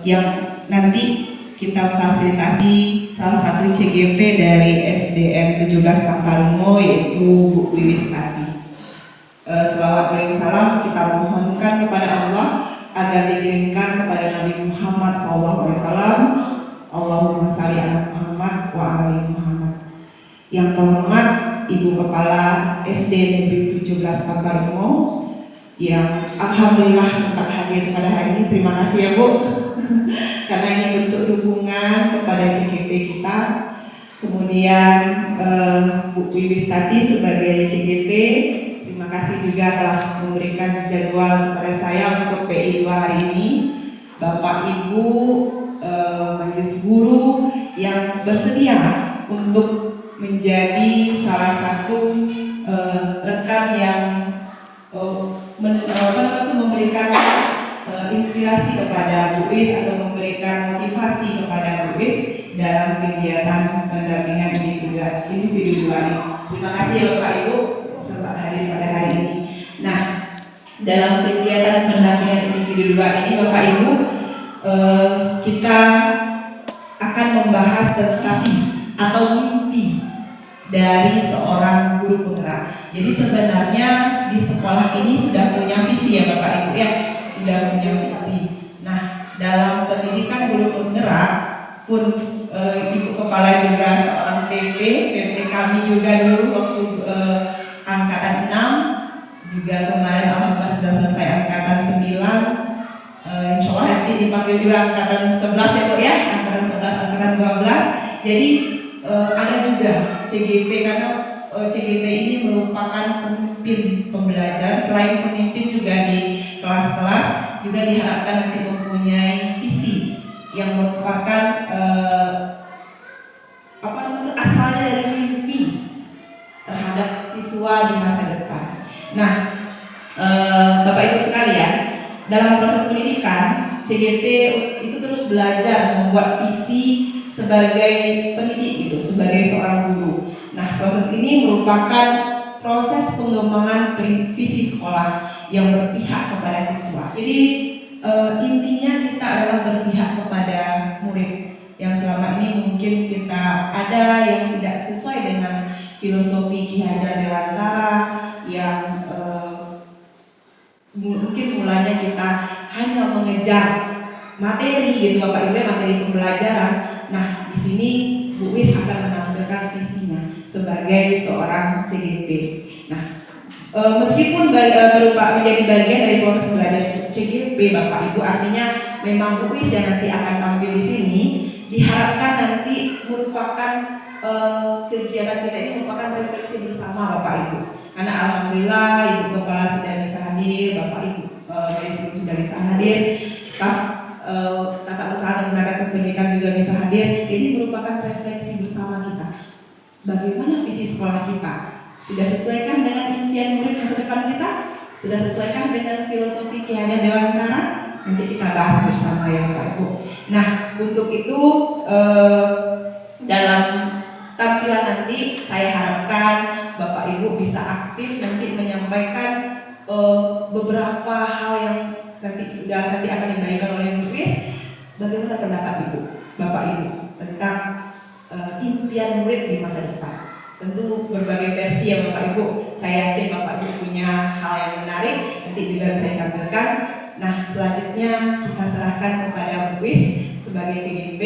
yang nanti kita fasilitasi salah satu CGP dari SDN 17 Tangkalmo, yaitu Bu Wiwis tadi. Selawat dan salam kita mohonkan kepada Allah agar dikirimkan kepada Nabi Muhammad SAW. Allahumma shalli ala Muhammad wa ali Muhammad. Yang terhormat Ibu Kepala SD Negeri 17 Tangkalmo yang alhamdulillah sempat hadir pada hari ini. Terima kasih ya Bu, karena ini bentuk dukungan kepada CGP kita. Kemudian Bu Wiwis tadi sebagai CGP, terima kasih juga telah memberikan jadwal kepada saya untuk PI 2 hari ini. Bapak Ibu majelis guru yang bersedia untuk menjadi salah satu rekan yang memberikan inspirasi kepada Bu Wis atau memberikan motivasi kepada Bu Wis dalam kegiatan pendampingan individu 2 ini. Terima kasih ya Bapak Ibu sempat hadir pada hari ini. Nah, dalam kegiatan pendampingan individu 2 ini Bapak Ibu, kita akan membahas tentang atau mimpi dari seorang guru penggerak. Jadi sebenarnya di sekolah ini sudah punya visi ya Bapak Ibu ya, sudah punya visi. Nah, dalam pendidikan guru penggerak pun Ibu Kepala juga seorang PP kami juga dulu waktu angkatan 6, juga kemarin alhamdulillah sudah selesai angkatan 9. Insya Allah nanti dipanggil juga angkatan 11 ya Bu ya, angkatan 11, angkatan 12. Jadi ada juga CGP, karena CGP ini merupakan pemimpin pembelajaran. Selain pemimpin juga di kelas-kelas juga diharapkan nanti mempunyai visi yang merupakan asalnya dari mimpi terhadap siswa di masa depan. Nah, Bapak Ibu sekalian, dalam proses pendidikan CGP itu terus belajar membuat visi sebagai pendidik itu, sebagai seorang guru. Nah, proses ini merupakan proses pengembangan visi sekolah yang berpihak kepada siswa. Jadi intinya kita adalah berpihak kepada murid yang selama ini mungkin kita ada yang tidak sesuai dengan filosofi Ki Hajar Dewantara, yang mungkin mulanya kita hanya mengejar materi gitu Bapak Ibu, materi pembelajaran. Nah, di sini Bu Wis akan menampilkan visinya sebagai seorang CGP. Nah, meskipun berupa menjadi bagian dari proses belajar CGP Bapak Ibu, artinya memang Bu Wis yang nanti akan tampil di sini, diharapkan nanti merupakan kegiatan kita ini merupakan refleksi bersama Bapak Ibu. Karena alhamdulillah Ibu Kepala sudah bisa hadir, Bapak Ibu dari sini sudah bisa hadir, staf tata usaha dan tenaga kependidikan juga bisa hadir. Jadi merupakan refleksi bersama kita. Bagaimana visi sekolah kita? Sudah sesuaikan dengan impian murid masa depan kita? Sudah sesuaikan dengan filosofi Ki Hajar Dewantara? Nanti kita bahas bersama ya Bapak Ibu. Nah, untuk itu dalam tampilan nanti saya harapkan Bapak Ibu bisa aktif nanti menyampaikan beberapa hal yang nanti akan dibagikan oleh Bu Wis. Bagaimana pendapat Ibu, Bapak Ibu tentang impian murid di masa depan? Tentu berbagai versi ya Bapak Ibu. Saya yakin Bapak Ibu punya hal yang menarik Nah, selanjutnya kita serahkan kepada Bu Wis sebagai CGP.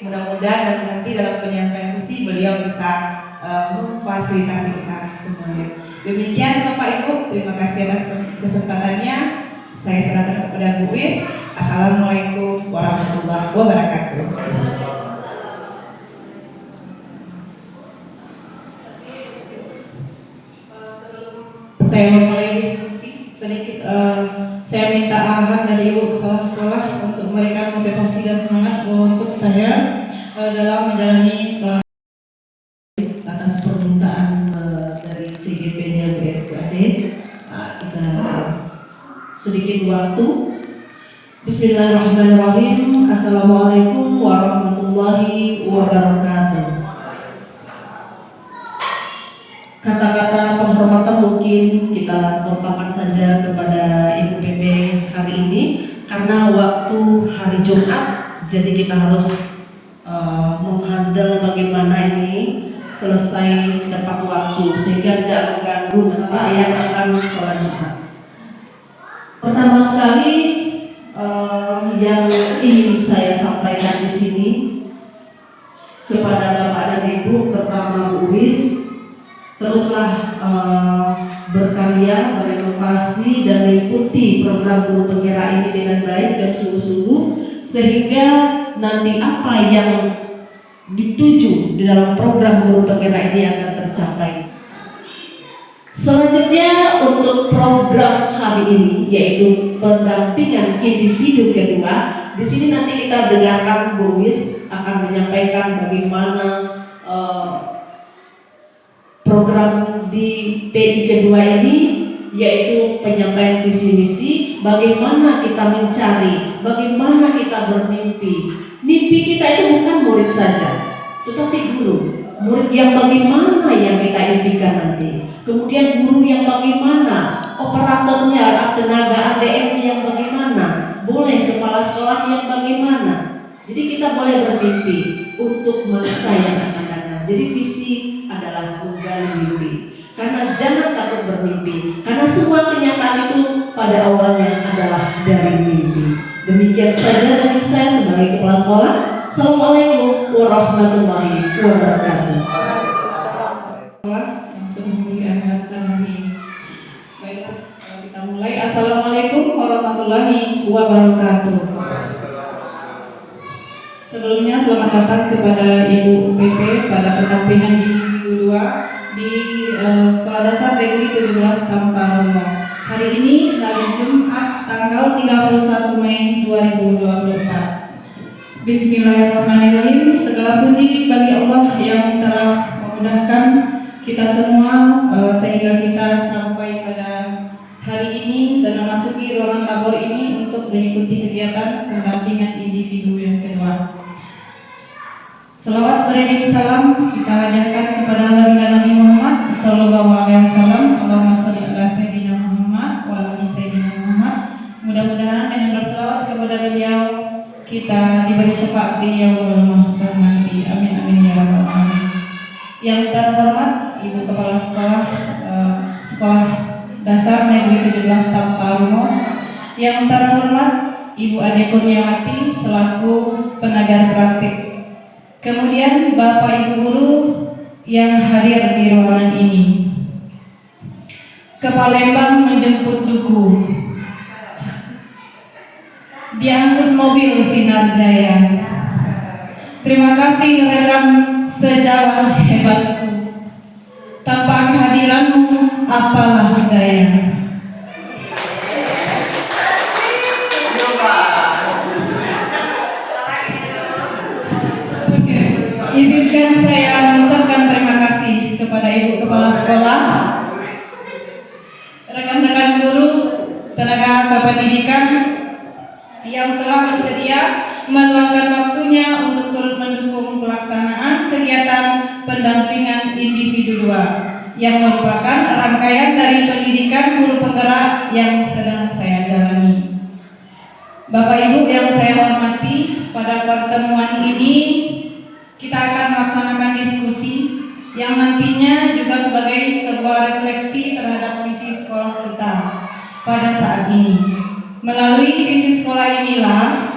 Mudah-mudahan nanti dalam penyampaian visi beliau bisa memfasilitasi kita semuanya. Demikian Bapak Ibu, terima kasih atas kesempatannya. Saya serahkan kepada Bu Wis. Assalamualaikum warahmatullahi wabarakatuh. Saya memulai diskusi sedikit. Saya minta arahan dari Ibu Kepala Sekolah untuk memberikan motivasi dan semangat untuk saya dalam menjalani atas permintaan dari CGP-nya BFKD. Kita sedikit waktu. Bismillahirrahmanirrahim. Assalamualaikum warahmatullahi wabarakatuh. Kata-kata penghormatan mungkin kita tumpahkan saja kepada Ibu PP hari ini karena waktu hari Jumat, jadi kita harus menghandle bagaimana ini selesai tepat waktu sehingga tidak mengganggu nanti yang akan sholat Jumat. Pertama sekali yang ingin saya sampaikan di sini kepada Bapak dan Ibu, pertama Bu Wis, teruslah berkarya, berinovasi dan mengikuti program guru penggerak ini dengan baik dan sungguh-sungguh sehingga nanti apa yang dituju di dalam program guru penggerak ini akan tercapai. Selanjutnya untuk program hari ini yaitu pendampingan individu kedua. Di sini nanti kita dengarkan Bu Wis akan menyampaikan bagaimana program di PI kedua ini yaitu penyampaian visi misi, bagaimana kita mencari, bagaimana kita bermimpi. Mimpi kita itu bukan murid saja, tetapi guru. Murid yang bagaimana yang kita impikan nanti. Kemudian guru yang bagaimana, operatornya, tenaga ADM yang bagaimana, boleh kepala sekolah yang bagaimana. Jadi kita boleh bermimpi untuk masa yang akan datang. Jadi visi adalah menggali mimpi. Karena jangan takut bermimpi. Karena semua kenyataan itu pada awalnya adalah dari mimpi. Demikian saja dari saya sebagai kepala sekolah. Assalamualaikum warahmatullahi wabarakatuh. Baiklah, kita mulai. Assalamualaikum warahmatullahi wabarakatuh. Sebelumnya selamat datang kepada Ibu PP pada pendampingan individu 2 di Sekolah Dasar Negeri 17 Tamparono. Hari ini hari Jumat tanggal 31 Mei 2024. Bismillahirrahmanirrahim. Segala puji bagi Allah yang telah memudahkan kita semua sehingga kita sampai pada hari ini dan memasuki ruangan tabur ini untuk mengikuti kegiatan pendampingan individu yang kedua. Selawat beriring salam kita hadiahkan kepada Nabi Muhammad Sallallahu Alaihi Wasallam. Allahumma sholli ala Sayyidina Muhammad wa ala Sayyidina Muhammad. Mudah-mudahan dengan berselawat kepada beliau kita diberi syafaat di yaumul mahsyar nanti. Amin amin ya rabbal alamin. Yang terhormat Ibu Kepala Sekolah Sekolah Dasar Negeri 17 Tamparono. Yang terhormat Ibu Ade Kurniawati selaku pengajar praktik. Kemudian Bapak Ibu guru yang hadir di ruangan ini. Ke Palembang menjemput duku. Diangkut mobil Sinar Jaya. Terima kasih rekan sejawat hebatku. Tanpa kehadiranmu apalah daya. Izinkan saya mengucapkan terima kasih kepada Ibu Kepala Sekolah, rekan-rekan guru, tenaga kependidikan yang telah bersedia meluangkan waktunya untuk turut mendukung pelaksanaan kegiatan pendampingan individu 2 yang merupakan rangkaian dari pendidikan guru penggerak yang sedang saya jalani. Bapak Ibu yang saya hormati, pada pertemuan ini kita akan melaksanakan diskusi yang nantinya juga sebagai sebuah refleksi terhadap visi sekolah kita pada saat ini. Melalui visi sekolah inilah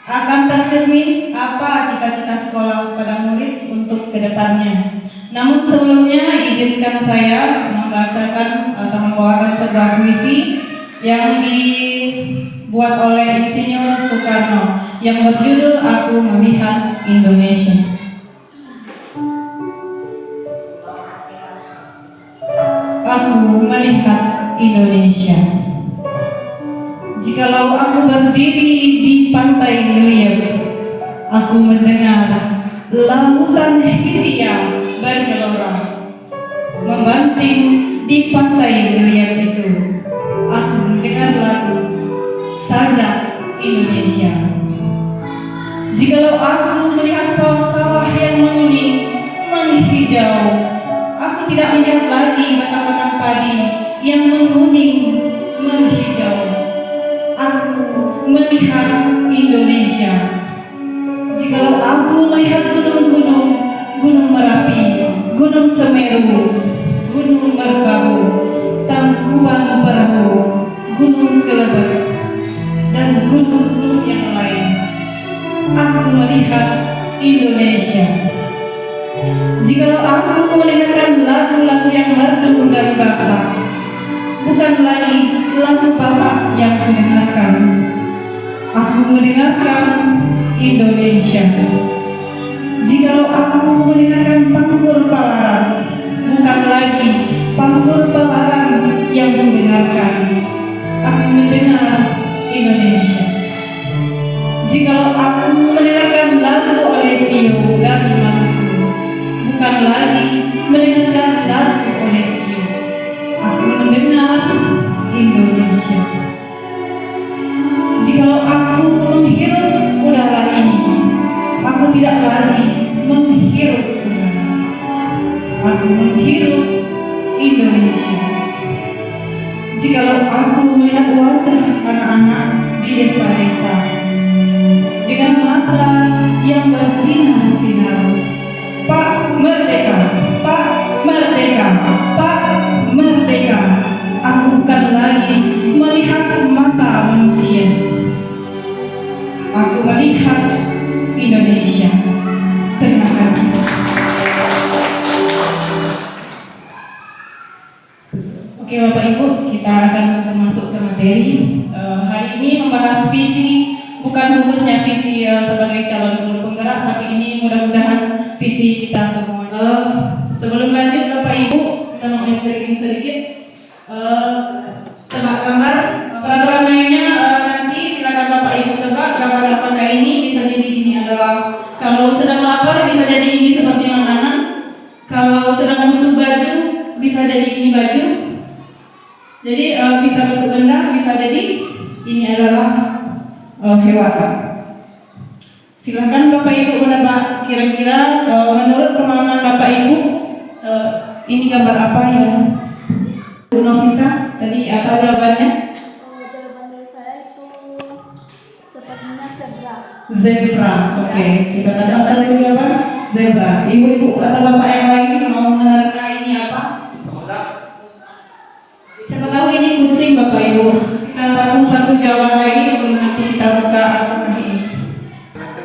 akan tercermin apa cita-cita sekolah pada murid untuk kedepannya. Namun sebelumnya izinkan saya membacakan atau membawakan sebuah puisi yang dibuat oleh Insinyur Soekarno yang berjudul Aku Melihat Indonesia. Aku melihat Indonesia. Jikalau aku berdiri di pantai Ngeliat, aku mendengar lautan Hindia bergelora. Membanting di pantai Ngeliat itu, aku mendengar lagu Sajak Indonesia. Jikalau aku melihat sawah-sawah yang menguning, menghijau, aku tidak melihat lagi batang-batang padi yang menguning, menghijau. Aku melihat Indonesia. Jikalau aku melihat gunung-gunung, Gunung Merapi, Gunung Semeru, Gunung Merbabu, Tangkuban Perahu, Gunung Kelebek, dan gunung-gunung yang lain, aku melihat Indonesia. Jikalau aku mendengarkan lagu-lagu yang merdu dari Batak, bukan lagi lagu Batak yang mendengarkan, aku mendengarkan Indonesia. Jikalau aku mendengarkan Pangkur Palaran, bukan lagi Pangkur Palaran yang mendengarkan, aku mendengar Indonesia. Jikalau aku mendengarkan lagu Olesio dari Maluku, bukan lagi mendengarkan lagu Olesio, aku mendengar Indonesia. Jikalau aku menghirup udara ini, aku tidak lagi menghirup udara, aku menghirup Indonesia. Jikalau aku melihat wajah anak-anak di desa-desa dengan mata yang bersinar-sinar, Pak Merdeka, Pak Merdeka, Pak Merdeka, aku bukan lagi melihat mata manusia, aku melihat Indonesia. Terima kasih. Oke Bapak Ibu, kita akan masuk ke materi. Hari ini membahas visi, bukan khususnya visi sebagai calon guru penggerak, tapi ini mudah-mudahan visi kita semua. Sebelum lanjut Bapak Ibu, kita mau sedikit tebak gambar. Peraturan mainnya nanti silakan Bapak Ibu tebak gambar apa enggak ini. Bisa jadi ini adalah, kalau sedang lapar bisa jadi ini seperti makanan, kalau sedang butuh baju bisa jadi ini baju. Jadi bisa bentuk benda, bisa jadi ini adalah hewan. Silakan Bapak Ibu menebak kira-kira menurut pemahaman Bapak Ibu ini gambar apa ya? Bu Novita, tadi apa jawabannya? Jawaban dari saya itu sepertinya zebra. Zebra, oke. Kita datang satu jawaban zebra. Ibu-ibu atau bapak yang lain mau menerka ini apa? Siapa tahu ini kucing Bapak Ibu. Kita lakukan satu jawaban lagi sebelum nanti kita buka apakah ini.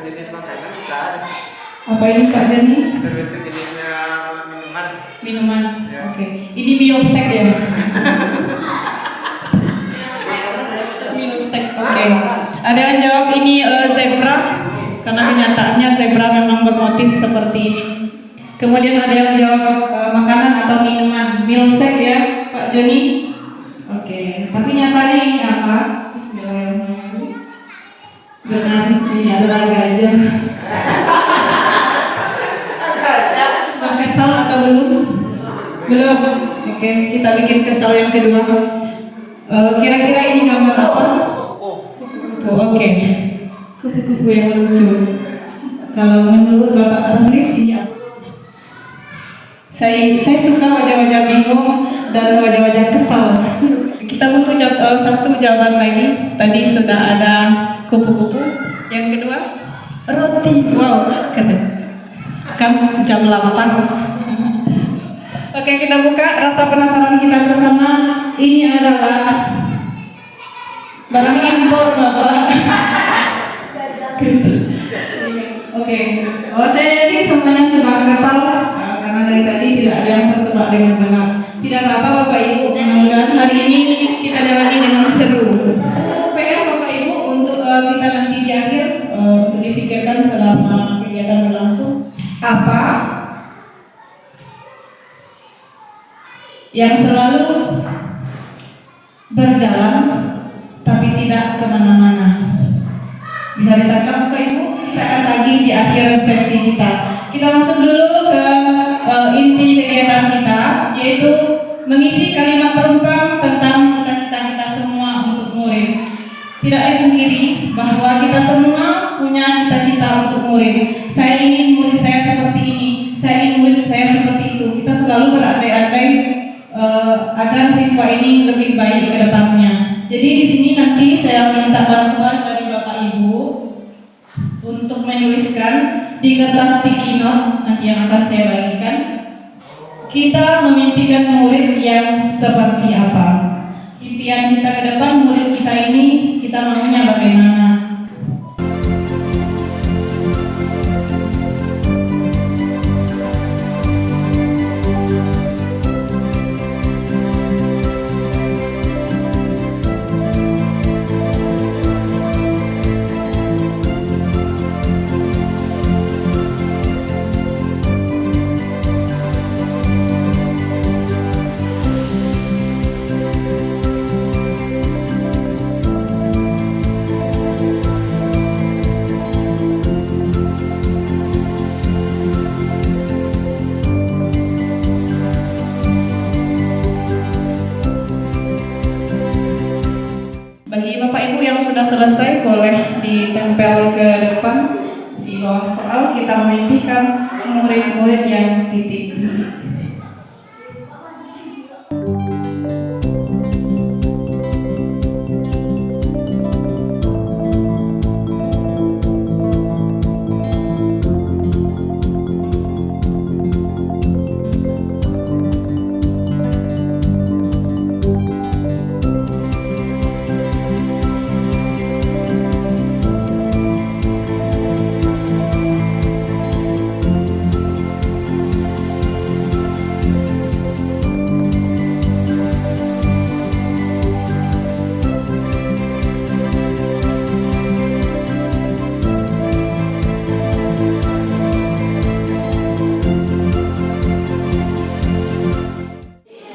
Jenis makanan bisa. Apa ini Pak Jani? Terbentuk jenisnya minuman. Minuman. Ya. Oke. Ini biosek ya. Biosek. Oke. Ada yang jawab ini zebra karena kenyataannya zebra memang bermotif seperti ini. Kemudian ada yang jawab makanan atau minuman, milkshake ya Pak Joni. Oke. Tapi nyatanya ini apa? Bismillahirrahmanirrahim. Benar, ini adalah gajah. Sudah kesal atau belum? Belum. Oke, kita bikin kesal yang kedua. Kira-kira ini gambar apa? Kupu-kupu. Oke. Kupu-kupu yang lucu. Kalau menurut Bapak penulis ini apa? Saya suka wajah-wajah bingung dan wajah-wajah kesal. Kita butuh satu jawaban lagi. Tadi sudah ada kupu-kupu. Yang kedua, roti. Wow, keren. Kan jam 8. Oke, kita buka rasa penasaran kita bersama. Ini adalah Barang impor Bapak. Oke, saya yakin semuanya sudah kesal karena dari tadi tidak ada yang tertebak dengan benar. Tidak apa-apa Bapak Ibu, mudah-mudahan hari ini kita jalani dengan seru. PR Bapak Ibu untuk kita nanti di akhir untuk dipikirkan selama kegiatan berlangsung apa yang selalu berjalan tapi tidak kemana-mana. Bisa ditangkap Bapak Ibu? Kita akan lagi di akhir sesi kita. Kita masuk dulu ke inti kegiatan kita, yaitu mengisi kalimat perumpam tentang cita-cita kita semua untuk murid. Tidak dipungkiri bahwa kita semua punya cita-cita untuk murid. Saya ingin murid saya seperti ini, saya ingin murid saya seperti itu. Kita selalu berandai-andai agar siswa ini lebih baik ke depannya. Jadi di sini nanti saya minta bantuan dari Bapak Ibu untuk menuliskan di kertas sticky note nanti yang akan saya bagikan. Kita memimpikan murid yang seperti apa? Impian kita ke depan murid kita ini kita maunya bagaimana? Bagi Bapak Ibu yang sudah selesai boleh ditempel ke depan di bawah soal. Kita memimpikan murid-murid yang titik.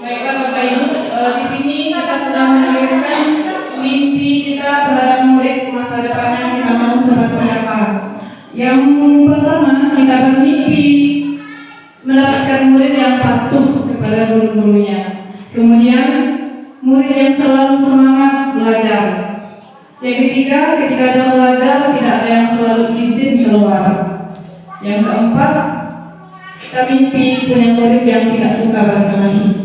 Baiklah Bapak Ibu, di sini kita sudah menuliskan mimpi kita terhadap murid masa depannya kita mau seperti apa. Yang pertama kita bermimpi mendapatkan murid yang patuh kepada guru-gurunya. Kemudian murid yang selalu semangat belajar. Yang ketiga, ketika jam belajar tidak ada yang selalu izin keluar. Yang keempat, kita mimpi punya murid yang tidak suka berkelahi.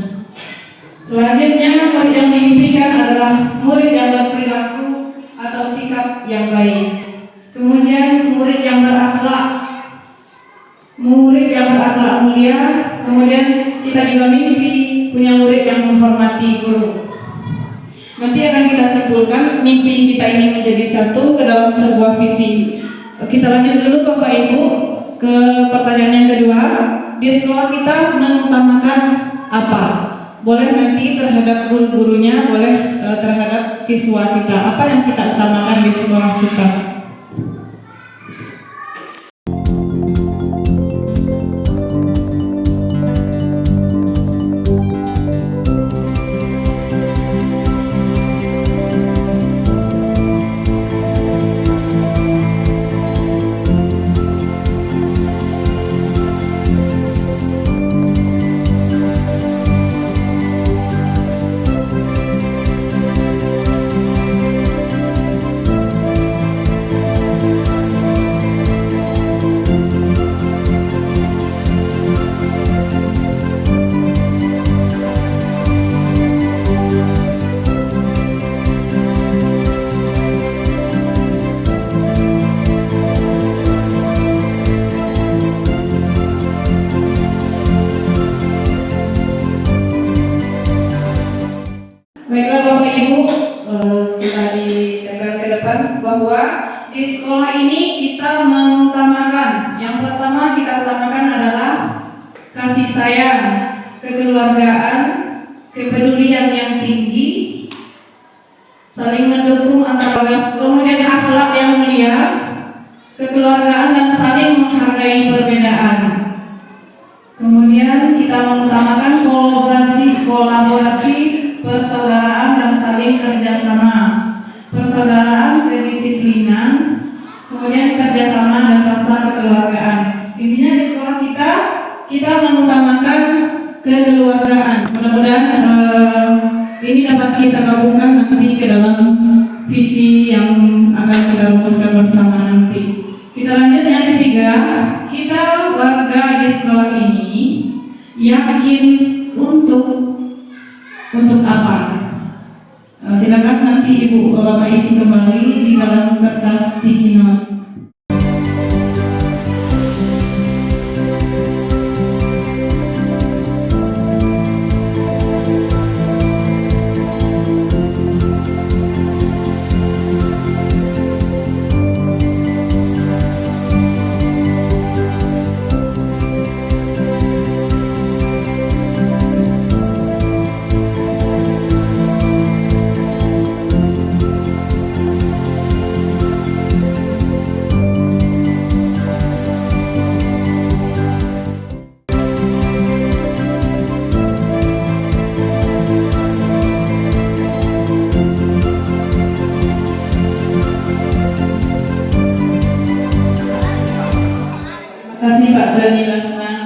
Selanjutnya, murid yang diimpikan adalah murid yang berperilaku atau sikap yang baik. Kemudian murid yang berakhlak, mulia. Kemudian kita juga mimpi punya murid yang menghormati guru. Nanti akan kita simpulkan mimpi kita ini menjadi satu ke dalam sebuah visi. Kita lanjut dulu Bapak Ibu ke pertanyaan yang kedua. Di sekolah kita mengutamakan apa? Boleh nanti terhadap guru-gurunya, boleh terhadap siswa kita. Apa yang kita utamakan di sekolah kita? Bapak Ibu, kita ditempel ke depan bahwa di sekolah ini kita mengutamakan, yang pertama kita utamakan adalah kasih sayang, kekeluargaan, kepedulian yang tinggi, saling mendukung antar keluarga, kemudian akhlak yang mulia, kekeluargaan dan saling menghargai perbedaan. Kemudian kita mengutamakan kolaborasi, persaudaraan dan saling kerjasama, persaudaraan, kedisiplinan, kemudian kerjasama dan rasa kekeluargaan. Intinya di sekolah kita mengutamakan kekeluargaan. Mudah-mudahan ini dapat kita gabungkan nanti ke dalam visi yang akan kita rumuskan bersama nanti. Kita lanjut yang ketiga, kita warga di sekolah ini yakin untuk apa? Silakan nanti Ibu Bapak isi kembali di dalam kertas sticky note. Terima kasih Pak Jani Lasman.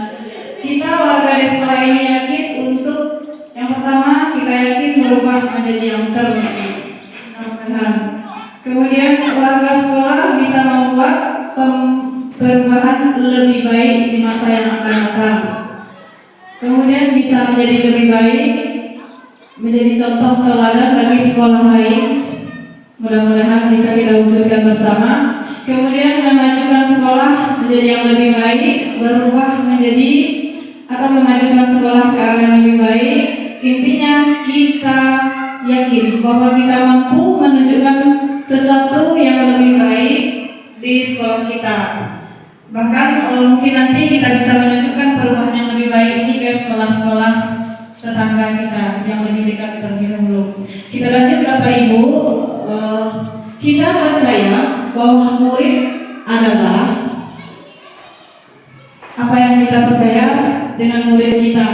Kita warga di sekolah ini yakin untuk yang pertama kita yakin berubah menjadi yang terbaik. Kemudian warga sekolah bisa membuat perubahan lebih baik di masa yang akan datang. Kemudian bisa menjadi lebih baik, menjadi contoh teladan bagi sekolah lain. Mudah-mudahan bisa kita wujudkan bersama. Kemudian memajukan sekolah menjadi yang lebih baik, berubah menjadi atau memajukan sekolah ke arah yang lebih baik. Intinya kita yakin bahwa kita mampu menunjukkan sesuatu yang lebih baik di sekolah kita. Bahkan mungkin nanti kita bisa menunjukkan perubahan yang lebih baik ini ke sekolah-sekolah tetangga kita yang lebih dekat terlebih dahulu. Kita lanjut Bapak Ibu. Kita percaya bahwa murid adalah apa yang kita percaya dengan murid kita.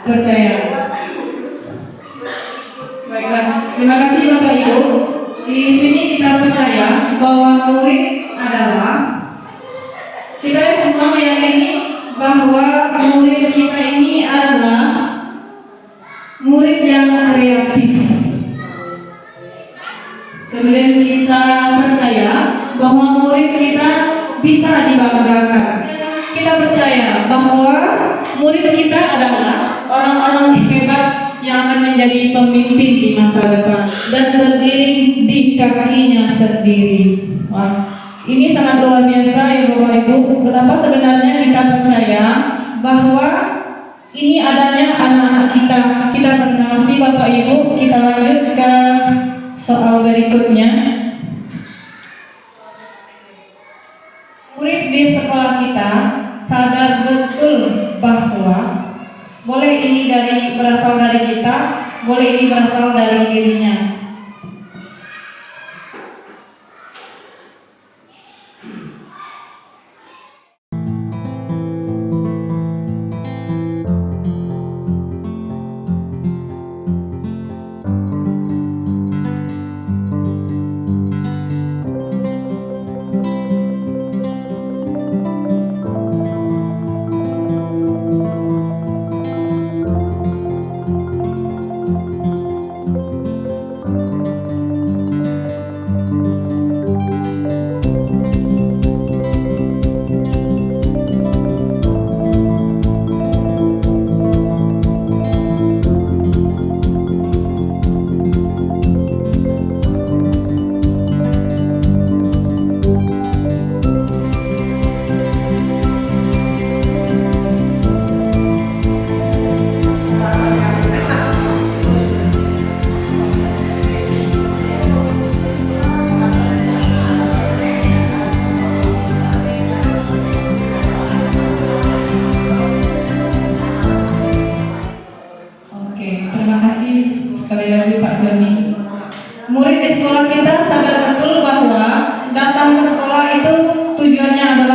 Percaya. Baiklah, terima kasih Bapak Ibu. Di sini kita percaya bahwa murid adalah kita semua meyakini bahwa murid kita ini adalah murid yang kreatif. Kemudian kita percaya bahwa murid kita bisa dibanggakan. Kita percaya bahwa murid kita adalah orang-orang hebat yang akan menjadi pemimpin di masa depan dan berdiri di kakinya sendiri. Wah, ini sangat luar biasa ya Bapak Ibu. Betapa sebenarnya kita percaya bahwa ini adanya anak-anak kita. Kita terima kasih Bapak Ibu. Kita lanjut ke soal berikutnya. Murid di sekolah kita sadar betul bahwa boleh ini berasal dari kita, boleh ini berasal dari dirinya.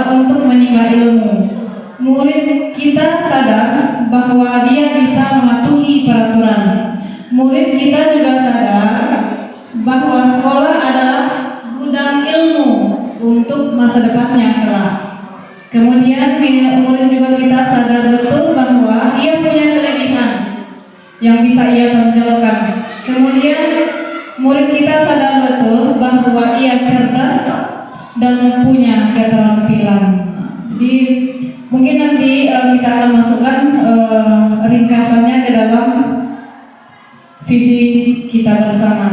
adalah untuk menimba ilmu. Murid kita sadar bahwa dia bisa mematuhi peraturan. Murid kita juga sadar bahwa sekolah adalah gudang ilmu untuk masa depan yang kelak. Kemudian murid juga kita sadar betul bahwa ia punya kelebihan yang bisa ia tonjolkan. Kemudian murid kita sadar betul bahwa ia cerdas dan punya keterampilan. Jadi mungkin nanti kita akan masukkan ringkasannya ke dalam visi kita bersama.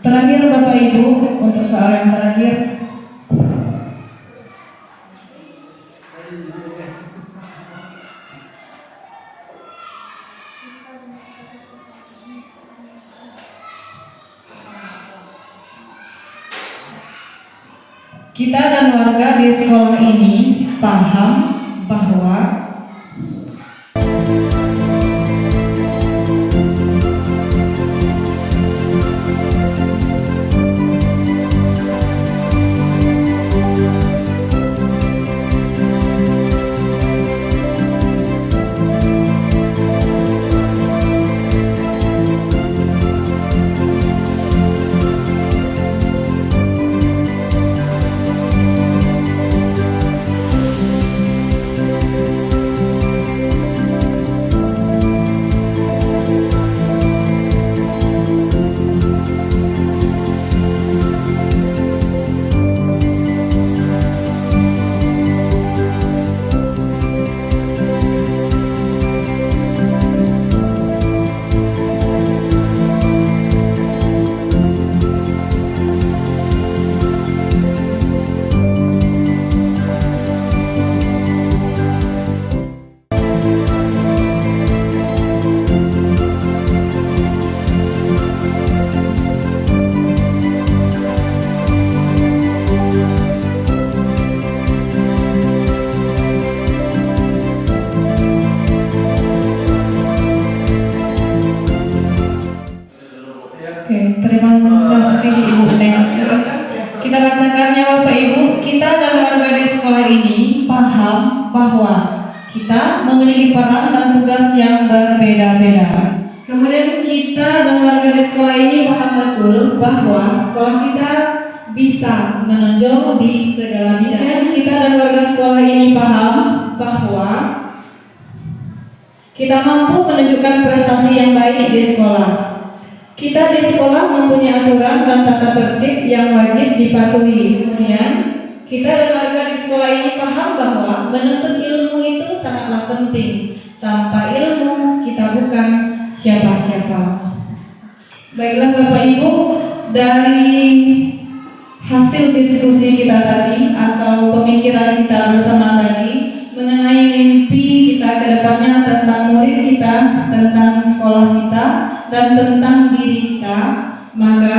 Terakhir Bapak Ibu, untuk soal yang terakhir, kita dan warga di sekolah ini paham bahwa terima kasih Ibu Neng. Kita bacakannya Bapak Ibu. Kita dan warga di sekolah ini paham bahwa kita memiliki peran dan tugas yang berbeda-beda. Kemudian kita dan warga di sekolah ini paham betul bahwa sekolah kita bisa menonjol di segala bidang. Kita dan warga sekolah ini paham bahwa kita mampu menunjukkan prestasi yang baik di sekolah. Kita di sekolah mempunyai aturan dan tata tertib yang wajib dipatuhi. Kemudian, kita dan warga di sekolah ini paham bahwa menuntut ilmu itu sangatlah penting. Tanpa ilmu, kita bukan siapa-siapa. Baiklah Bapak Ibu, dari hasil diskusi kita tadi atau pemikiran kita bersama tadi mengenai mimpi kita ke depannya tentang murid kita, tentang sekolah kita, dan tentang diri kita, maka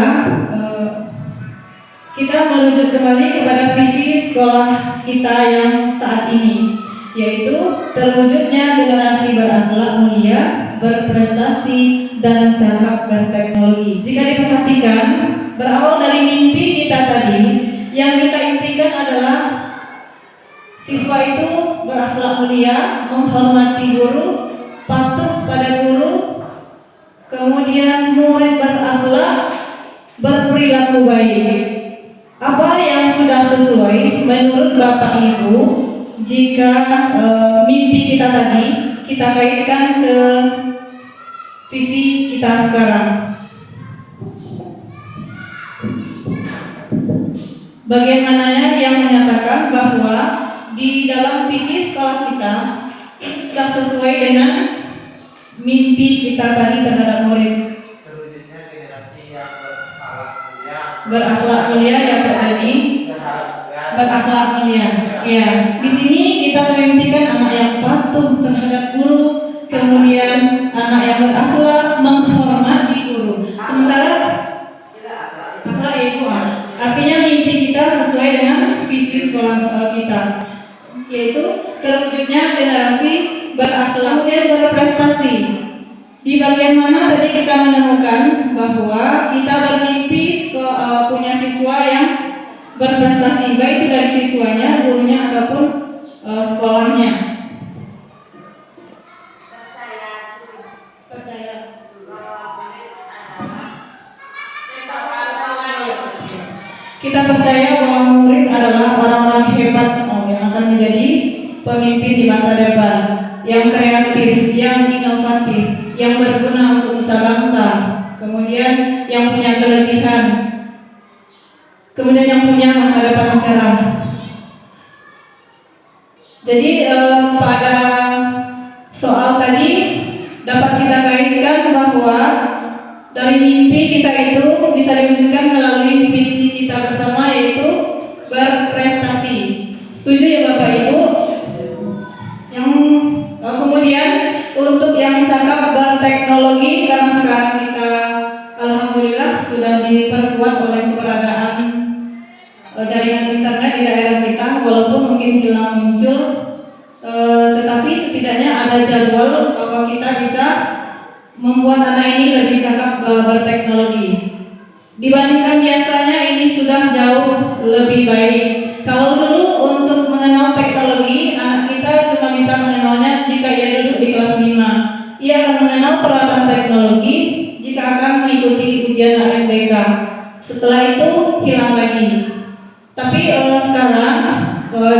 kita merujuk kembali kepada visi sekolah kita yang saat ini, yaitu terwujudnya generasi berakhlak mulia, berprestasi, dan cakap berteknologi. Jika diperhatikan, berawal dari mimpi kita tadi, yang kita impikan adalah siswa itu berakhlak mulia, menghormati guru, patuh pada guru, kemudian murid berakhlak, berperilaku baik. Apa yang sudah sesuai menurut Bapak Ibu jika mimpi kita tadi kita kaitkan ke visi kita sekarang? Bagaimananya yang menyatakan bahwa di dalam visi sekolah kita sudah sesuai dengan mimpi kita tadi terhadap murid. Terwujudnya generasi yang berakhlak mulia. Berakhlak mulia yang terjadi. Berakhlak mulia. Ya, di sini kita memimpikan anak yang patuh terhadap guru, kemudian anak yang berakhlak, menghormati guru. Sementara akhlak ibu, artinya mimpi kita sesuai dengan visi sekolah kita, yaitu terwujudnya generasi berakhlak dan berprestasi. Di bagian mana tadi kita menemukan bahwa kita bermimpi punya siswa yang berprestasi, baik itu dari siswanya, gurunya ataupun sekolahnya. Percaya. Kita percaya bahwa murid adalah orang-orang hebat yang akan menjadi pemimpin di masa depan, yang kreatif, yang inovatif, yang berguna untuk nusa bangsa, kemudian yang punya kelebihan, kemudian yang punya masa depan cerah. Jadi pada soal tadi dapat kita kaitkan bahwa dari mimpi kita itu bisa diwujudkan melalui visi kita bersama, yaitu berprestasi. Setuju ya Bapak Ibu? Yang kemudian untuk yang cakap berteknologi, karena sekarang kita alhamdulillah sudah diperkuat oleh keberadaan jaringan internet di daerah kita, walaupun mungkin hilang muncul, tetapi setidaknya ada jadwal bahwa kita bisa membuat anak ini lebih cakap berteknologi. Dibandingkan biasanya ini sudah jauh lebih baik. Kalau dulu untuk mengenal teknologi, anak kita cuma bisa mengenalnya jika ia duduk di kelas 5. Ia akan mengenal peralatan teknologi jika akan mengikuti ujian UTBK. Setelah itu hilang lagi. Tapi sekarang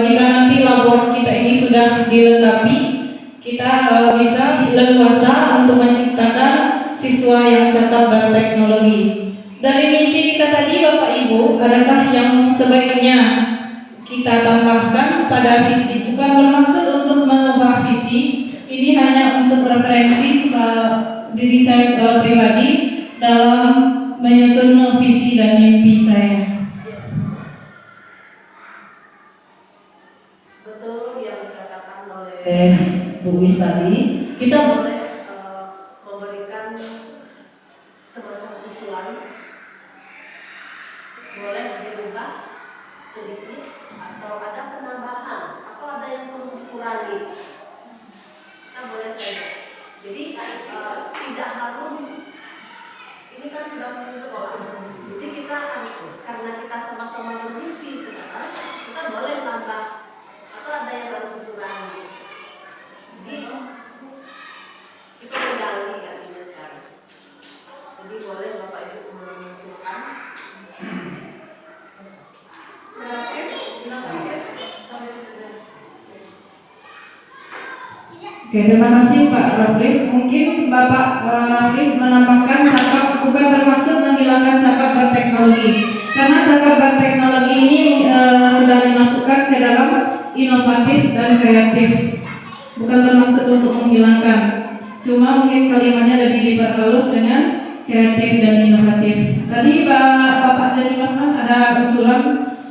jika nanti labor kita ini sudah dilengkapi, kita bisa leluasa untuk menciptakan siswa yang cakap berteknologi. Dari mimpi kita tadi Bapak Ibu, adakah yang sebaiknya kita tambahkan pada visi? Bukan bermaksud untuk mengubah visi, ini hanya untuk referensi diri saya pribadi dalam menyusun visi dan mimpi saya. Betul yang dikatakan oleh Bu Wis tadi, kita boleh memberikan semacam usulan, boleh dirubah sedikit atau ada penambahan atau ada yang perlu dikurangi. Kita boleh saja. Jadi tidak harus, ini kan sudah visi sekolah. Jadi kita karena kita sama-sama bermimpi sekarang, kita boleh tambah atau ada yang harus dikurangi. Jadi kita menggali artinya sekarang. Jadi boleh Bapak Ibu mengusulkan. Oke, terima kasih Pak Raflis. Mungkin Bapak Raflis menambahkan cakap, bukan bermaksud menghilangkan cakap berteknologi, karena cakap berteknologi ini sudah dimasukkan ke dalam inovatif dan kreatif. Bukan bermaksud untuk menghilangkan, cuma mungkin kalimatnya lebih diperhalus dengan kreatif dan inovatif. Tadi Bapak Jadi Masman ada usulan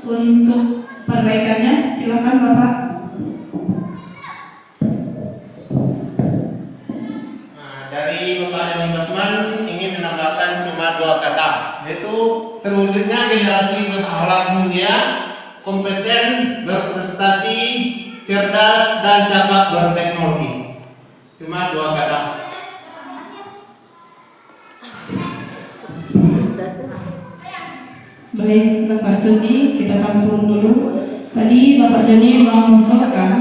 untuk perbaikannya, silakan Bapak. Dari Bapak Jadi Masman ingin menambahkan cuma 2 kata, yaitu terwujudnya generasi berakhlak mulia, kompeten, berprestasi, cerdas, dan cakap berteknologi. Cuma 2 kata. Baik Bapak Joni, kita tampung dulu. Tadi Bapak Joni mengusulkan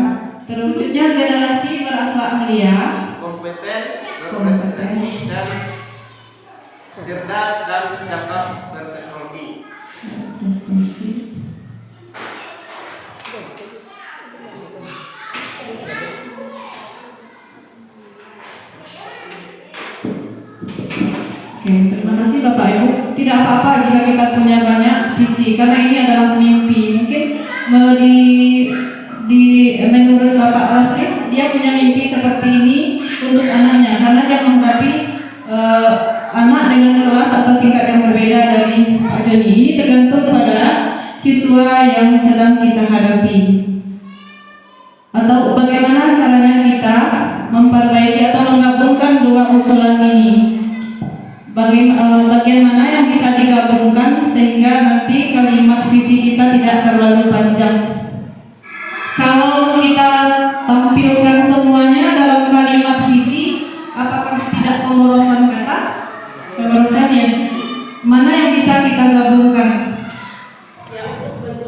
terwujudnya generasi berakhlak mulia, Kompeten, berprestasi, dan cerdas, dan cakap berteknologi. Oke, terima kasih Bapak Ibu. Tidak apa-apa jika kita punya banyak visi, karena ini adalah mimpi. Mungkin menurut Bapak Raflis, dia punya mimpi seperti ini untuk anaknya, karena dia menghadapi anak dengan kelas atau tingkat yang berbeda dari Pak Joni. Ini tergantung pada siswa yang sedang kita hadapi. Atau bagaimana caranya kita memperbaiki atau menggabungkan 2 usulan ini. Bagian mana yang bisa digabungkan sehingga nanti kalimat visi kita tidak terlalu panjang. Kalau kita tampilkan semuanya dalam kalimat visi, apakah tidak pemborosan kata? Pemborosannya mana yang bisa kita gabungkan? Ya, untuk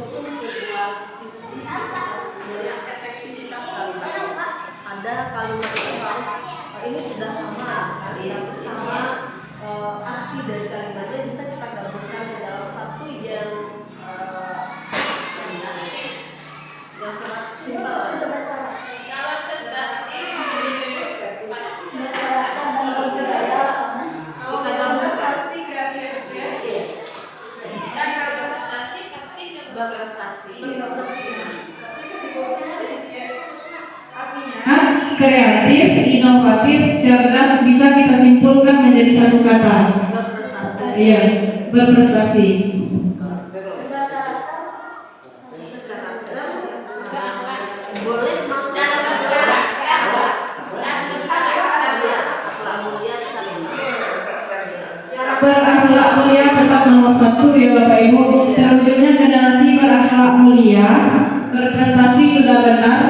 ini sudah sama kali ya, sama arti dari kalimatnya bisa kita gabungkan ke dalam satu yang sangat simpel. Kita gabungkan pasti kreatif ya. Dan berprestasi pasti berprestasi. Kreatif, inovatif, cerdas bisa kita simpulkan menjadi satu kata. Berprestasi. Iya, berprestasi. Boleh maksudnya Berakhlak mulia pentas nomor 1 ya Bapak Ibu. Terwujudnya generasi berakhlak mulia, berprestasi sudah benar.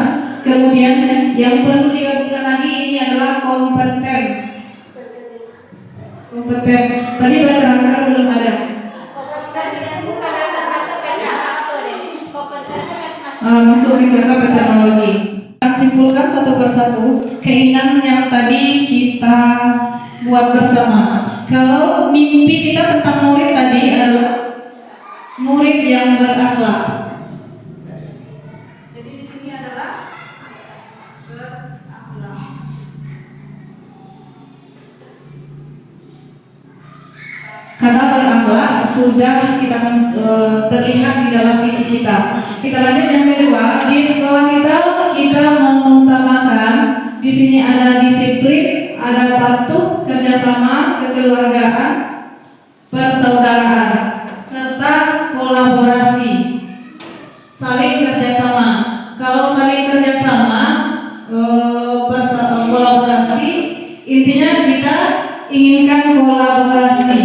Kemudian yang perlu digabungkan lagi ini adalah kompeten. Kompeten. Tadi berangkat belum ada. Masuk ke cakap teknologi. Kita simpulkan satu persatu keinginan yang tadi kita buat bersama. Kalau mimpi kita tentang murid tadi adalah murid yang berakhlak. Jadi di sini adalah berakhlak. Karena berakhlak sudah kita terlihat di dalam visi kita. Kita lanjut yang kedua, di sekolah kita mengutamakan di sini ada disiplin, ada patuh, kerjasama, kekeluargaan, persaudaraan, serta kolaborasi, saling kerjasama. Kalau saling kerjasama, kolaborasi, intinya kita inginkan kolaborasi.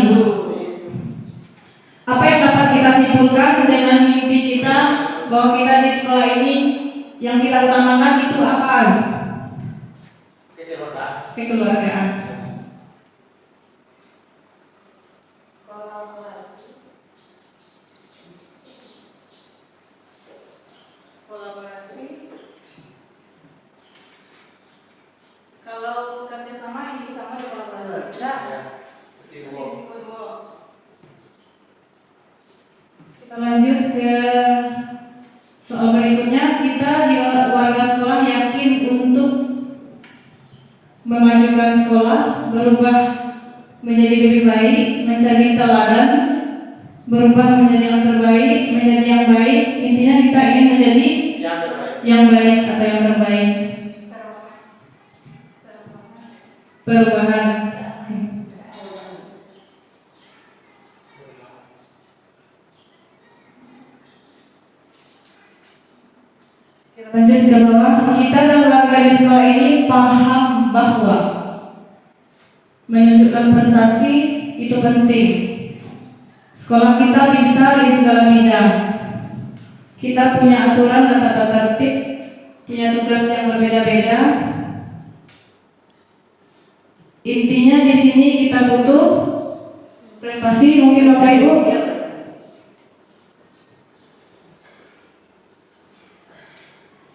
Apa yang dapat kita simpulkan dengan mimpi kita bahwa kita di sekolah ini yang kita utamakan itu apa? Kekeluargaan. Kolaborasi. Kalau kerjasama ini sama dengan kolaborasi. Tidak. Kita lanjut ke soal berikutnya. Kita di warga sekolah yakin untuk memajukan sekolah, berubah menjadi lebih baik, mencari teladan, berubah menjadi yang terbaik, menjadi yang baik. Intinya kita ingin menjadi yang baik atau yang terbaik. Perubahan. Lanjut ke bawah, kita dan warga di sekolah ini paham bahwa menunjukkan prestasi itu penting. Sekolah kita bisa di segala bidang. Kita punya aturan dan tata tertib, punya tugas yang berbeda-beda. Intinya di sini kita butuh prestasi, mungkin Bapak Ibu.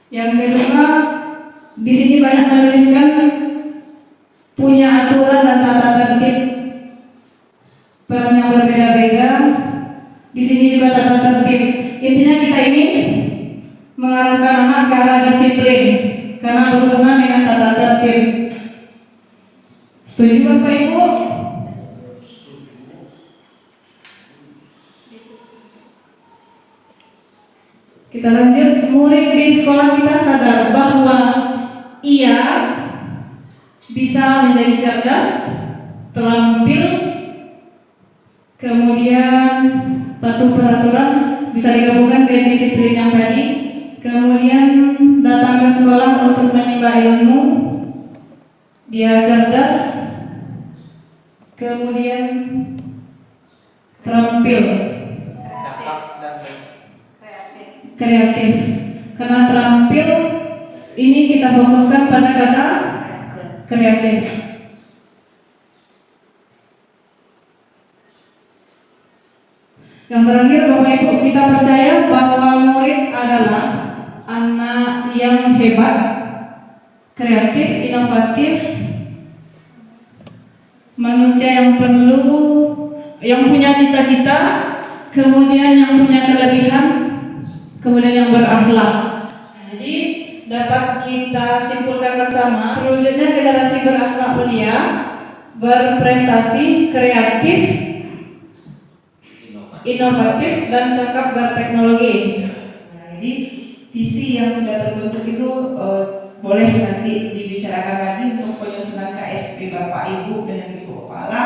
Yang kedua, di sini banyak menuliskan punya aturan dan tata tertib, peran yang berbeda-beda. Di sini juga tata tertib. Intinya kita ingin mengarahkan anak ke arah disiplin karena berhubungan dengan tata tertib. Setuju Bapak Ibu? Kita lanjut, murid di sekolah kita sadar bahwa ia bisa menjadi cerdas, terampil, kemudian patuh peraturan, bisa digabungkan ke disiplin yang tadi, kemudian datang ke sekolah untuk menimba ilmu, dia cerdas, kemudian terampil, kreatif. Karena terampil ini kita fokuskan pada kata kreatif. Yang terakhir Bapak Ibu, kita percaya bahwa murid adalah anak yang hebat, kreatif, inovatif, manusia yang punya cita-cita, kemudian yang punya kelebihan, kemudian yang berakhlak. Jadi dapat kita simpulkan bersama, terwujudnya generasi berakhlak mulia, berprestasi, kreatif, inovatif, dan cakap berteknologi. Nah, jadi visi yang sudah terbentuk itu boleh nanti dibicarakan lagi untuk penyusunan KSP Bapak Ibu dengan Ibu Kepala.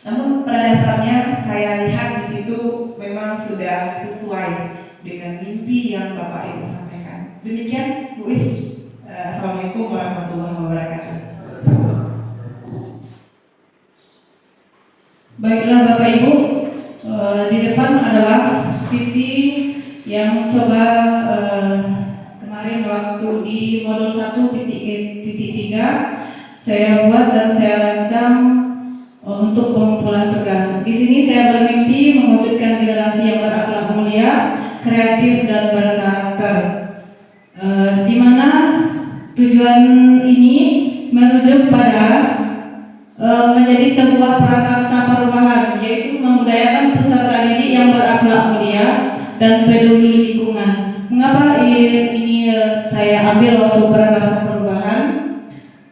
Namun pada dasarnya saya lihat di situ memang sudah sesuai dengan mimpi yang Bapak Ibu sampaikan. Demikian Bu Is. Assalamualaikum warahmatullahi wabarakatuh. Baiklah Bapak Ibu, di depan adalah visi yang coba kemarin waktu di modul 1.3 saya buat dan saya rancang untuk pengumpulan tugas. Di sini saya bermimpi mewujudkan generasi yang berakhlak mulia, kreatif dan berkarakter. Di mana tujuan ini menuju pada menjadi sebuah prakarsa perubahan, yaitu membudayakan peserta didik yang berakhlak mulia dan peduli lingkungan. Mengapa ini saya ambil waktu prakarsa perubahan?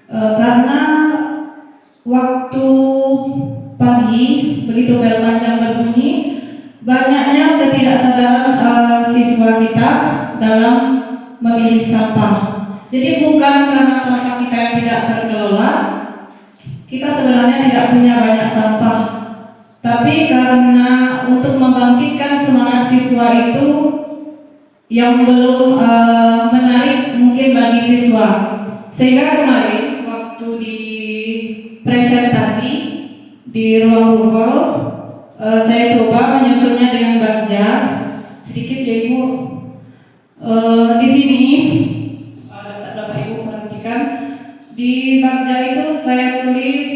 Karena waktu pagi begitu bel panjang berbunyi, banyaknya ketidaksadaran siswa kita dalam memilih sampah. Jadi bukan karena sampah kita yang tidak terkelola, kita sebenarnya tidak punya banyak sampah, tapi karena untuk membangkitkan semangat siswa itu yang belum menarik mungkin bagi siswa, sehingga kemarin waktu di presentasi di ruang Google saya coba menyusunnya dengan bagja sedikit ya Ibu. Di sini Bapak Ibu perhatikan, di bagja itu saya tulis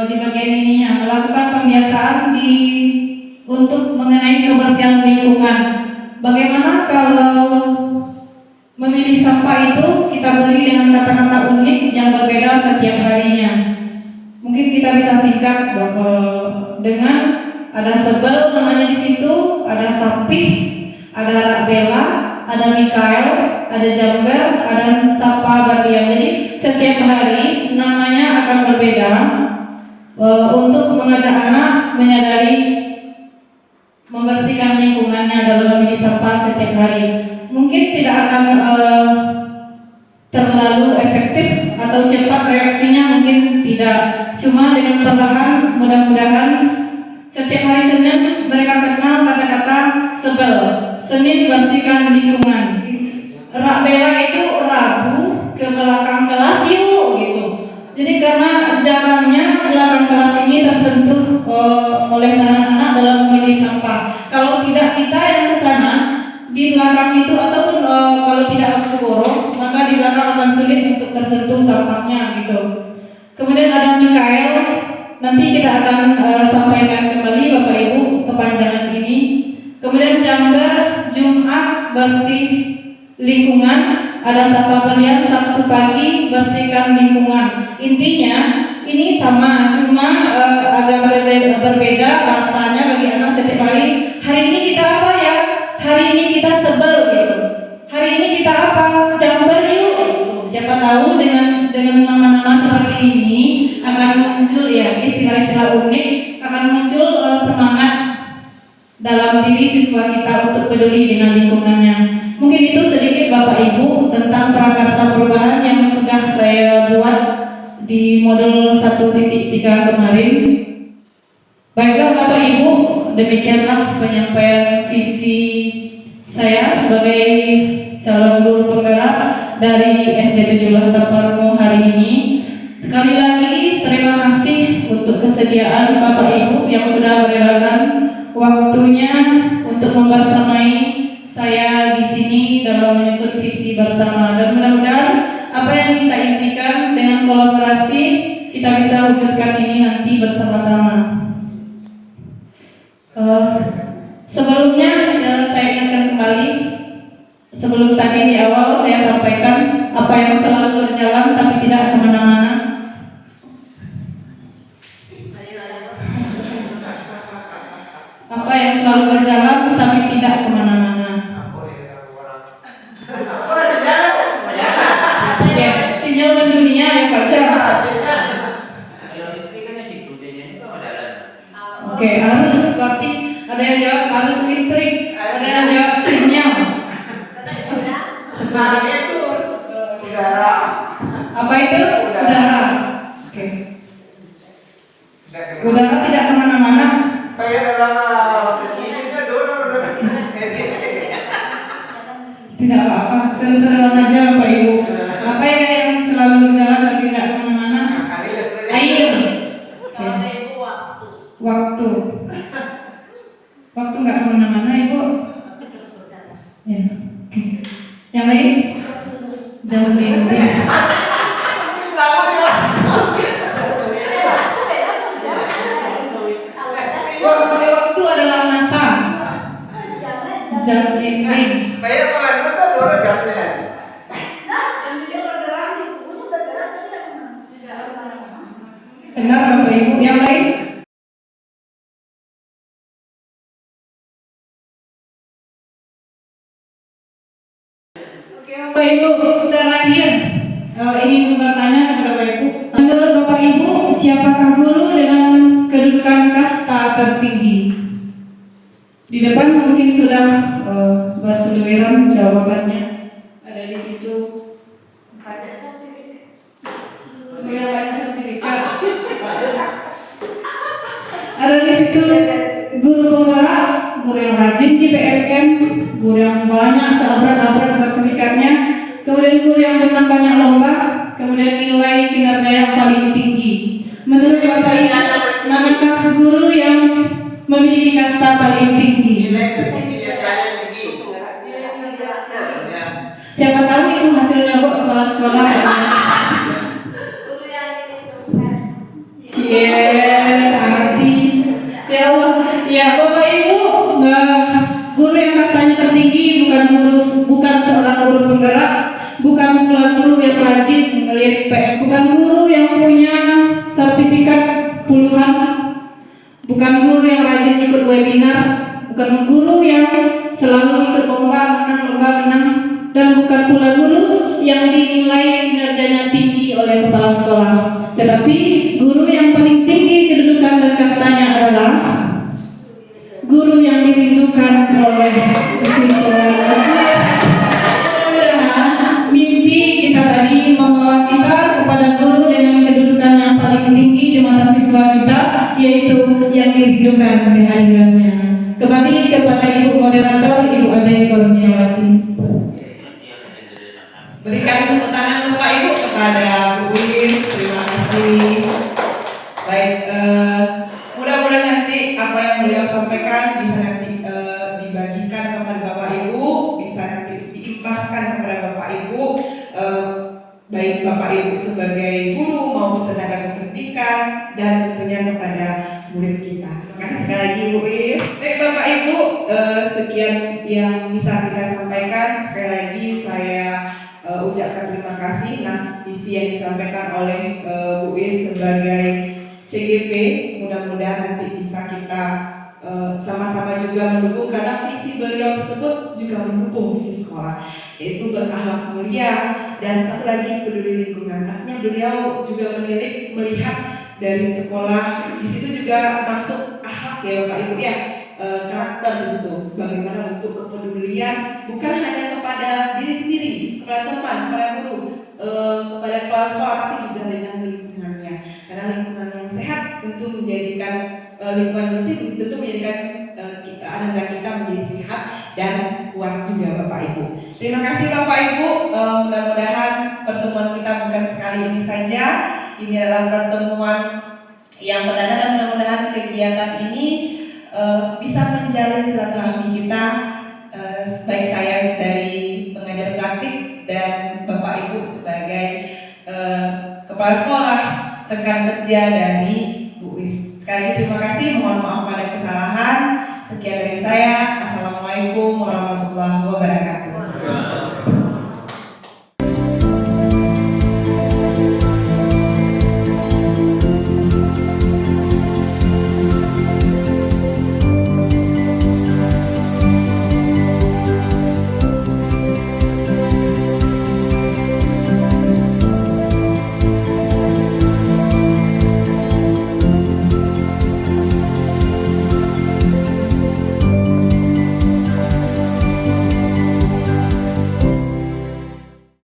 di bagian ininya, melakukan pembiasaan untuk mengenai kebersihan lingkungan. Bagaimana kalau memilih sampah itu kita beri dengan kata-kata unik yang berbeda setiap harinya. Mungkin kita bisa singkat dengan ada sebel namanya di situ, ada sapi, ada rakbela, ada Mikael, ada Jamber, ada Sapa Berlian. Jadi setiap hari namanya akan berbeda untuk mengajak anak menyadari membersihkan lingkungannya dalam memilih sampah setiap hari. Mungkin tidak akan terlalu efektif atau cepat reaksinya, mungkin tidak. Cuma dengan perlahan, mudah-mudahan setiap hari Senin mereka kenal kata-kata sebel. Senin bersihkan lingkungan. Rakbela itu Rabu ke belakang kelas yuk gitu. Jadi karena jarangnya belakang kelas ini tersentuh oleh anak-anak dalam memilih sampah. Kalau tidak kita yang ke sana di belakang itu, ataupun kalau tidak waktu borong, maka di belakang akan sulit untuk tersentuh sampahnya gitu. Kemudian ada Mikael, nanti kita akan sampaikan kembali Bapak Ibu kepanjangan ini. Kemudian Jamber, Jumat bersih lingkungan, ada Sapa Berlian Sabtu pagi bersihkan lingkungan. Intinya ini sama, cuma agak berbeda rasanya bagi anak setiap hari. Hari ini kita apa ya? Hari ini kita sebel gitu. Hari ini kita apa? Jamber yuk. Siapa tahu dengan nama-nama seperti ini akan muncul ya istilah-istilah unik, akan muncul semangat dalam diri siswa kita untuk peduli dengan lingkungannya. Mungkin itu sedikit Bapak Ibu tentang prakarsa perubahan yang sudah saya buat di modul 1.3 kemarin. Baiklah Bapak Ibu, demikianlah penyampaian visi saya sebagai calon guru penggerak dari SD 17 Taparmo hari ini. Sekali lagi terima kasih untuk kesediaan Bapak Ibu yang sudah merelakan waktunya untuk membersamai saya di sini dalam menyusun visi bersama, dan mudah-mudahan apa yang kita impikan dengan kolaborasi kita bisa wujudkan ini nanti bersama-sama. Sebelumnya saya ingatkan kembali, Sebelum tadi di awal saya sampaikan apa yang selalu berjalan tapi tidak kemana-mana. Apa yang selalu berjalan tapi tidak kemana-mana. Ya, sinyal mendunia ya Pak Jam. Oke, harus berarti ada yang jawab harus listrik, ada yang jawab sinyal. Apa itu? Udara. Oke. Udara tidak kemana-mana. Tidak apa-apa, seru-seruan aja Bapak Ibu. Apa yang selalu berjalan tapi tidak kemana-mana? Air. Waktu. Waktu nggak kemana-mana Ibu. Ya. Oke. Yang lain? Jam mimpi. Waktu adalah masa. Jam dinding. Benar Bapak Ibu. Yang lain? Oke Bapak Ibu, terakhir ingin bertanya kepada Bapak Ibu. Menurut Bapak Ibu, siapakah guru dengan kedudukan kasta tertinggi? Di depan mungkin sudah berseliweran jawabannya. Ada di situ. Banyak sertifikat. Ada di situ guru penggerak, guru yang rajin di PMM, guru yang banyak seabrak-abrak sertifikatnya, kemudian guru yang menang banyak lomba, kemudian nilai kinerja yang paling tinggi. Menurut Bapak Ibu, manakah guru yang memiliki kasta paling tinggi? Siapa tahu itu hasilnya kok sekolah-sekolah. Tadi. Ya Allah, ya Bapak Ibu, guru yang kastanya tertinggi bukan seorang guru penggerak, bukan pula guru yang rajin melihat PM, bukan guru yang punya sertifikat puluhan, bukan guru yang rajin ikut webinar, bukan guru yang selalu ikut lomba menang, dan bukan pula guru yang dinilai kinerjanya tinggi oleh kepala sekolah. Tetapi guru yang paling tinggi kedudukan dan kastanya adalah guru yang dirindukan oleh siswa. Mimpi kita tadi membawa kita kepada guru dengan kedudukan yang paling tinggi di mata siswa kita, yaitu yang dirindukan kehadirannya. Kembali kepada Ibu Moderator, Ibu Ade Kurniawati. Berikan tepuk tangan Bapak Ibu kepada Bu Wis. Terima kasih. Baik, mudah-mudahan nanti apa yang beliau sampaikan bisa nanti dibagikan kepada Bapak Ibu, bisa nanti diimbaskan kepada Bapak Ibu, baik Bapak Ibu sebagai guru maupun tenaga pendidikan, dan tentunya kepada murid kita. Terima kasih sekali lagi Bu Wis. Baik Bapak Ibu, sekian yang bisa kita sampaikan. Sekali lagi saya ucapkan terima kasih. Nah, visi yang disampaikan oleh Bu Wis sebagai CGP, mudah-mudahan nanti bisa kita sama-sama juga mendukung, karena visi beliau tersebut juga mendukung visi sekolah, yaitu berakhlak mulia dan satu lagi peduli lingkungan. Artinya beliau juga melihat dari sekolah, di situ juga masuk akhlak ya Bapak Ibu ya, karakter di situ. Bagaimana bentuk kepedulian bukan hanya kepada diri sendiri, kepada teman, kepada guru, kepada kepala sekolah, tapi juga dengan lingkungannya. Karena lingkungan yang sehat tentu menjadikan lingkungan bersih tentu menjadikan anak-anak kita menjadi sehat dan kuat juga Bapak Ibu. Terima kasih Bapak Ibu. Mudah-mudahan pertemuan kita bukan sekali ini saja. Ini adalah pertemuan yang perdana, dan mudah-mudahan kegiatan ini bisa menjalin silaturahmi kita, baik saya dari pengajar praktik dan Bapak Ibu sebagai kepala sekolah, rekan kerja dari Bu Wis. Sekali lagi terima kasih, mohon maaf pada kesalahan. Sekian dari saya. Assalamualaikum warahmatullahi wabarakatuh.